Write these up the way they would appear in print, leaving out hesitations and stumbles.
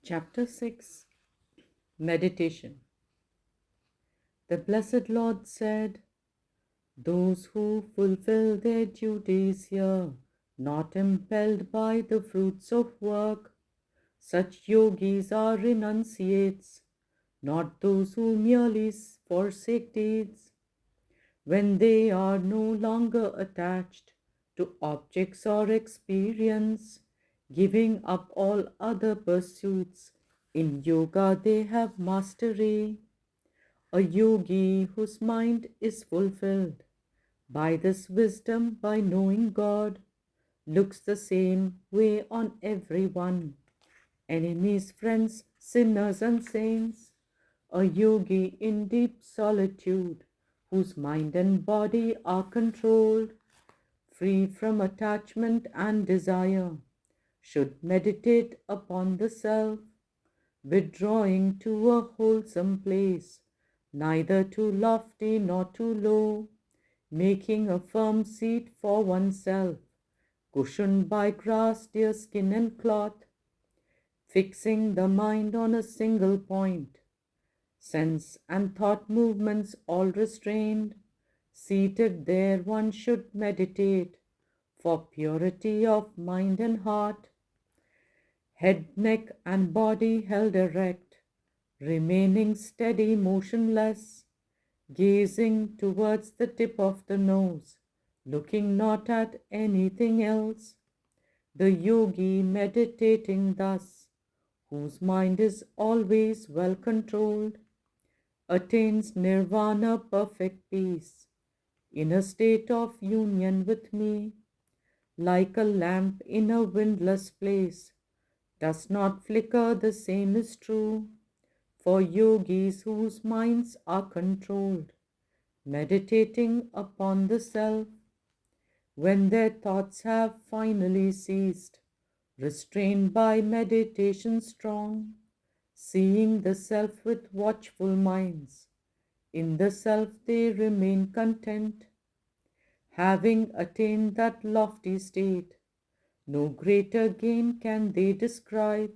Chapter 6 Meditation. The Blessed Lord said, "Those who fulfill their duties here, not impelled by the fruits of work, such yogis are renunciates, not those who merely forsake deeds. When they are no longer attached to objects or experience, giving up all other pursuits, in yoga they have mastery. A yogi whose mind is fulfilled by this wisdom, by knowing God, looks the same way on everyone, enemies, friends, sinners and saints. A yogi in deep solitude, whose mind and body are controlled, free from attachment and desire, should meditate upon the self, withdrawing to a wholesome place, neither too lofty nor too low, making a firm seat for oneself, cushioned by grass, deerskin and cloth, fixing the mind on a single point, sense and thought movements all restrained. Seated there one should meditate for purity of mind and heart, head, neck and body held erect, remaining steady, motionless, gazing towards the tip of the nose, looking not at anything else. The yogi meditating thus, whose mind is always well controlled, attains nirvana, perfect peace, in a state of union with me, like a lamp in a windless place, does not flicker, the same is true for yogis whose minds are controlled, meditating upon the self. When their thoughts have finally ceased, restrained by meditation strong, seeing the self with watchful minds, in the self they remain content. Having attained that lofty state, no greater gain can they describe.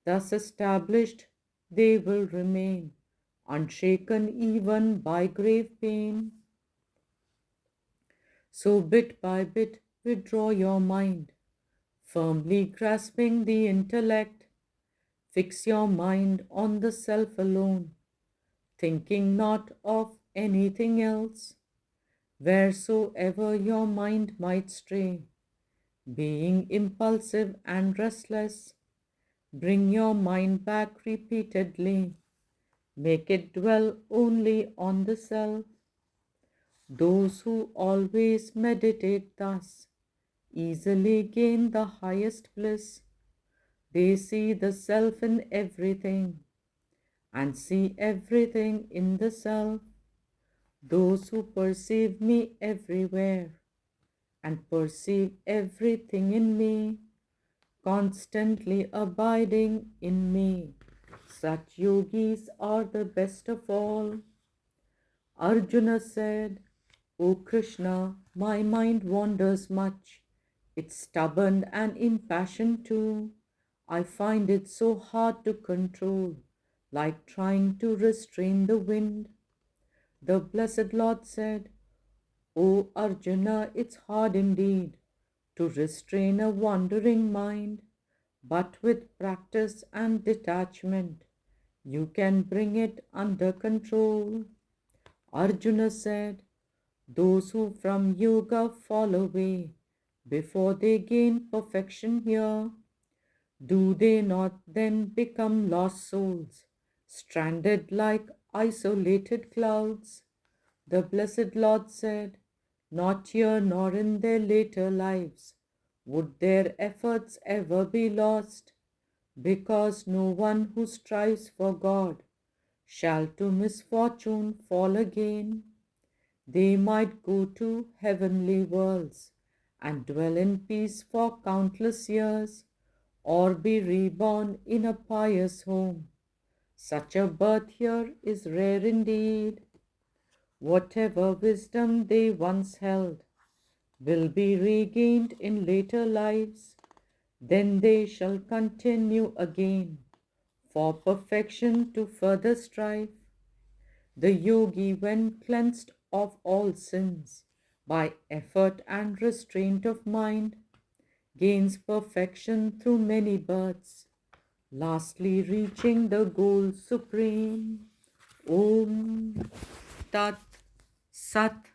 Thus established they will remain, unshaken even by grave pain. So bit by bit withdraw your mind, firmly grasping the intellect. Fix your mind on the self alone, thinking not of anything else. Wheresoever your mind might stray, being impulsive and restless, bring your mind back repeatedly. Make it dwell only on the self. Those who always meditate thus easily gain the highest bliss. They see the self in everything and see everything in the self. Those who perceive me everywhere and perceive everything in me, constantly abiding in me, such yogis are the best of all. Arjuna said, "O Krishna, my mind wanders much. It's stubborn and impassioned too. I find it so hard to control, like trying to restrain the wind." The Blessed Lord said, "O Arjuna, it's hard indeed to restrain a wandering mind, but with practice and detachment you can bring it under control." Arjuna said, "Those who from yoga fall away before they gain perfection here, do they not then become lost souls, stranded like isolated clouds?" The Blessed Lord said, "Not here nor in their later lives would their efforts ever be lost, because no one who strives for God shall to misfortune fall again. They might go to heavenly worlds and dwell in peace for countless years, or be reborn in a pious home. Such a birth here is rare indeed. Whatever wisdom they once held will be regained in later lives. Then they shall continue again for perfection to further strive. The yogi, when cleansed of all sins by effort and restraint of mind, gains perfection through many births, lastly reaching the goal supreme. Om Tat Sat